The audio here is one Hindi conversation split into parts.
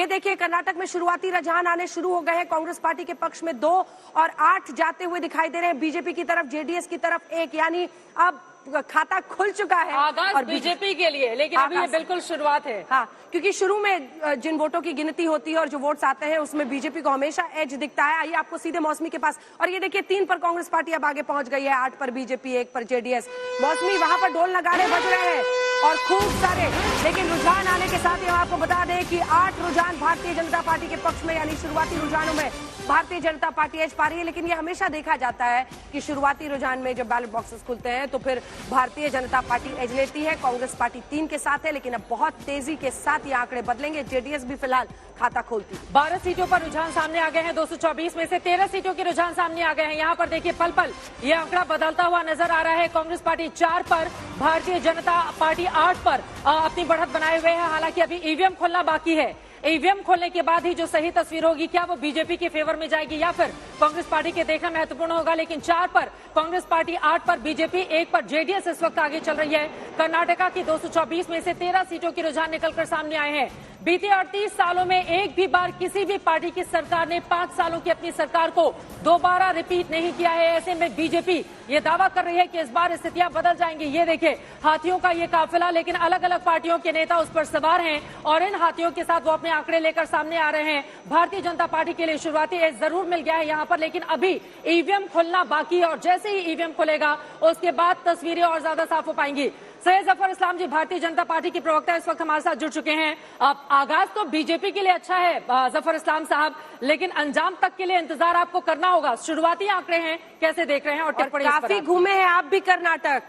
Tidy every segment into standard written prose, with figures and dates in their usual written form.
ये देखिए कर्नाटक में शुरुआती रुझान आने शुरू हो गए हैं। कांग्रेस पार्टी के पक्ष में 2 और 8 जाते हुए दिखाई दे रहे हैं, बीजेपी की तरफ, जेडीएस की तरफ 1, यानी अब खाता खुल चुका है आगाज और बीजेपी के लिए, लेकिन अभी ये बिल्कुल शुरुआत है। हाँ, क्योंकि शुरू में जिन वोटों की गिनती होती है और जो वोट्स आते हैं उसमें बीजेपी को हमेशा एज दिखता है। आइए आपको सीधे मौसमी के पास, और ये देखिए 3 पर कांग्रेस पार्टी अब आगे पहुंच गई है, 8 पर बीजेपी, 1 पर जेडीएस। मौसमी वहां पर ढोल नगाड़े बज रहे हैं और खूब सारे, लेकिन रुझान आने के साथ ही हम आपको बता दें कि 8 रुझान भारतीय जनता पार्टी के पक्ष में, यानी शुरुआती रुझानों में भारतीय जनता पार्टी एज पा रही है। लेकिन ये हमेशा देखा जाता है कि शुरुआती रुझान में जब बैलेट बॉक्सेस खुलते हैं तो फिर भारतीय जनता पार्टी एज लेती है, कांग्रेस पार्टी 3 के साथ है, लेकिन अब बहुत तेजी के साथ ये आंकड़े बदलेंगे। जेडीएस भी फिलहाल खाता खोलती। 12 सीटों पर रुझान सामने आ गए हैं, 224 में से 13 सीटों के रुझान सामने आ गए हैं। यहाँ पर देखिए पल पल ये आंकड़ा बदलता हुआ नजर आ रहा है। कांग्रेस पार्टी 4 पर, भारतीय जनता पार्टी 8 पर अपनी बढ़त बनाए हुए है। हालांकि अभी ईवीएम खोलना बाकी है। ईवीएम खोलने के बाद ही जो सही तस्वीर होगी, क्या वो बीजेपी के फेवर में जाएगी या फिर कांग्रेस पार्टी के, देखना महत्वपूर्ण होगा। लेकिन 4 पर कांग्रेस पार्टी, 8 पर बीजेपी, 1 पर जेडीएस इस वक्त आगे चल रही है। कर्नाटका की 224 में से 13 सीटों के रुझान निकलकर सामने आए हैं। बीते 38 सालों में एक भी बार किसी भी पार्टी की सरकार ने 5 सालों की अपनी सरकार को दोबारा रिपीट नहीं किया है। ऐसे में बीजेपी ये दावा कर रही है कि इस बार स्थितियां बदल जाएंगी। ये देखिए हाथियों का ये काफिला, लेकिन अलग अलग पार्टियों के नेता उस पर सवार हैं और इन हाथियों के साथ वो अपने आंकड़े लेकर सामने आ रहे हैं। भारतीय जनता पार्टी के लिए शुरुआती एज जरूर मिल गया है यहाँ पर, लेकिन अभी ईवीएम खुलना बाकी है और जैसे ही ईवीएम खुलेगा उसके बाद तस्वीरें और ज्यादा साफ हो पाएंगी। सैयद जफर इस्लाम जी, भारतीय जनता पार्टी के प्रवक्ता, इस वक्त हमारे साथ जुड़ चुके हैं। अब आगाज तो बीजेपी के लिए अच्छा है जफर इस्लाम साहब, लेकिन अंजाम तक के लिए इंतजार आपको करना होगा। शुरुआती आंकड़े हैं, कैसे देख रहे हैं? और टिप्पणी काफी घूमे हैं आप भी कर्नाटक,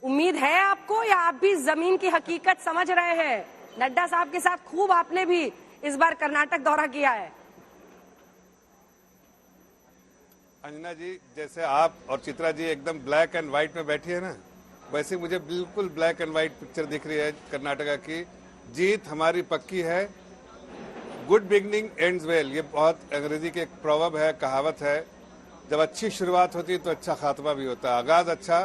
उम्मीद है आपको या आप भी जमीन की हकीकत समझ रहे हैं? नड्डा साहब के साथ खूब आपने भी इस बार कर्नाटक दौरा किया है। अंजना जी, जैसे आप और चित्रा जी एकदम ब्लैक एंड व्हाइट में बैठी है ना, वैसे मुझे बिल्कुल ब्लैक एंड व्हाइट पिक्चर दिख रही है कर्नाटका की। जीत हमारी पक्की है। गुड बिगनिंग एंड्स वेल, ये बहुत अंग्रेजी की एक प्रोवर्ब है, कहावत है। जब अच्छी शुरुआत होती है तो अच्छा खात्मा भी होता है। आगाज अच्छा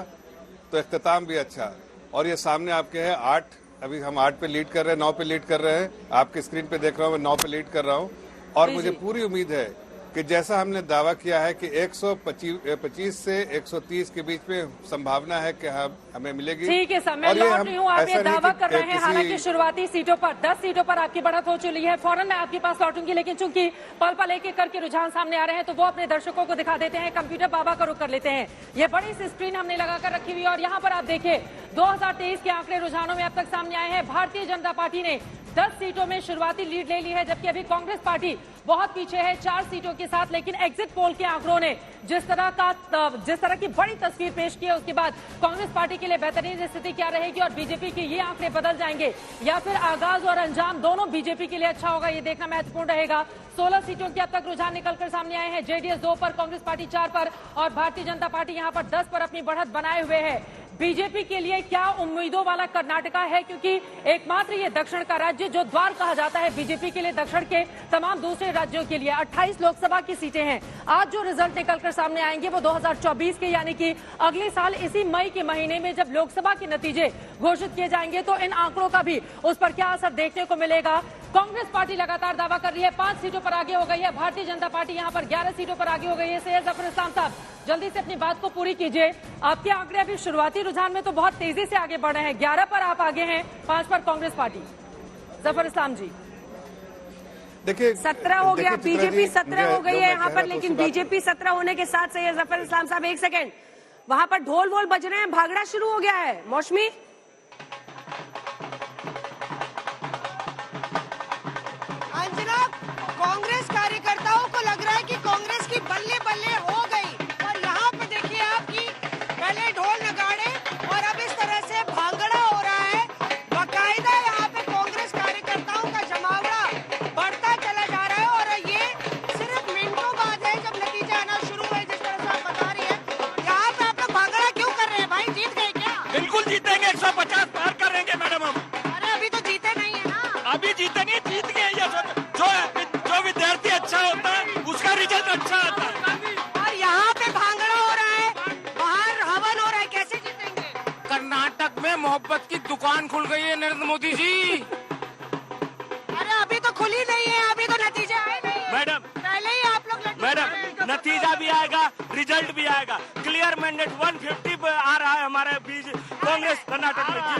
तो इख्तिताम भी अच्छा। और ये सामने आपके है 8, अभी हम 8 पे लीड कर रहे हैं, 9 पे लीड कर रहे हैं। आपके स्क्रीन पे देख रहा हूँ, मैं 9 पे लीड कर रहा हूँ। और मुझे पूरी उम्मीद है कि जैसा हमने दावा किया है कि 125 से 130 के बीच में संभावना है कि हमें मिलेगी। ठीक है सर, मैं लौट रही हूँ। आप ये दावा कर रहे हैं, हालांकि शुरुआती सीटों पर 10 सीटों पर आपकी बढ़त हो चुकी है। फौरन मैं आपके पास लौटूंगी, लेकिन चूंकि पल पल एक एक करके रुझान सामने आ रहे हैं तो वो अपने दर्शकों को दिखा देते हैं। कंप्यूटर बाबा का रुख कर लेते हैं। ये बड़ी सी स्क्रीन हमने लगाकर रखी हुई है और यहाँ पर आप देखिए 2023 के आंकड़े रुझानों में अब तक सामने आए हैं। भारतीय जनता पार्टी ने 10 सीटों में शुरुआती लीड ले ली है, जबकि अभी कांग्रेस पार्टी बहुत पीछे है 4 सीटों के साथ। लेकिन एग्जिट पोल के आंकड़ों ने जिस तरह की बड़ी तस्वीर पेश की है, उसके बाद कांग्रेस पार्टी के लिए बेहतरीन स्थिति क्या रहेगी और बीजेपी के ये आंकड़े बदल जाएंगे या फिर आगाज और अंजाम दोनों बीजेपी के लिए अच्छा होगा, ये देखना महत्वपूर्ण रहेगा। 16 सीटों के अब तक रुझान निकलकर सामने आए हैं। जेडीएस 2 पर, कांग्रेस पार्टी 4 पर और भारतीय जनता पार्टी यहां पर 10 पर अपनी बढ़त बनाए हुए है। बीजेपी के लिए क्या उम्मीदों वाला कर्नाटका है, क्योंकि एकमात्र ये दक्षिण का राज्य जो द्वार कहा जाता है बीजेपी के लिए दक्षिण के तमाम दूसरे राज्यों के लिए। 28 लोकसभा की सीटें हैं। आज जो रिजल्ट निकलकर सामने आएंगे वो 2024 के, यानी कि अगले साल इसी मई के महीने में जब लोकसभा के नतीजे घोषित किए जाएंगे तो इन आंकड़ों का भी उस पर क्या असर देखने को मिलेगा। कांग्रेस पार्टी लगातार दावा कर रही है 5 सीटों पर आगे हो गई है। भारतीय जनता पार्टी यहां पर 11 सीटों पर आगे हो गई है। सैयद जफर इस्लाम साहब, जल्दी से अपनी बात को पूरी कीजिए। आपके आंकड़े अभी शुरुआती रुझान में तो बहुत तेजी से आगे बढ़ रहे हैं। 11 पर आप आगे हैं, 5 पर कांग्रेस पार्टी। जफर इस्लाम जी, देखिए 17 हो गया, बीजेपी 17 हो गई है यहाँ पर, लेकिन बीजेपी 17 होने के साथ सैयद जफर इस्लाम साहब, एक सेकेंड, वहां पर ढोल वोल बज रहे हैं, भागड़ा शुरू हो गया है। मौसमी, अंजना, कांग्रेस कार्यकर्ताओं को लग रहा है कि कांग्रेस की बल्ले बल्ले हो गई और यहाँ पे देखिए आपकी पहले ढोल नगाड़े और अब इस तरह से भांगड़ा हो रहा है। बाकायदा यहाँ पे कांग्रेस कार्यकर्ताओं का जमावड़ा बढ़ता चला जा रहा है और ये सिर्फ मिनटों बाद है जब नतीजे आना शुरू हुए, जिस तरह से आप बता रही है। यहाँ पे आप लोग भांगड़ा क्यों कर रहे हैं भाई? जीत गए क्या? बिल्कुल जीतेंगे, 150 पार करेंगे मैडम हम। अरे अभी तो जीते नहीं है ना। अभी जीतेंगे, जीत गए। जो विद्यार्थी अच्छा होता है उसका रिजल्ट अच्छा आता है। और यहाँ पे भांगड़ा हो रहा है, बाहर हवन हो रहा है, कैसे जीतेंगे? कर्नाटक में मोहब्बत की दुकान खुल गई है नरेंद्र मोदी जी। अरे अभी तो आएगा, रिजल्ट भी आएगा। क्लियर मैंडेट 150 आ रहा है हमारे बीच कांग्रेस कर्नाटक में।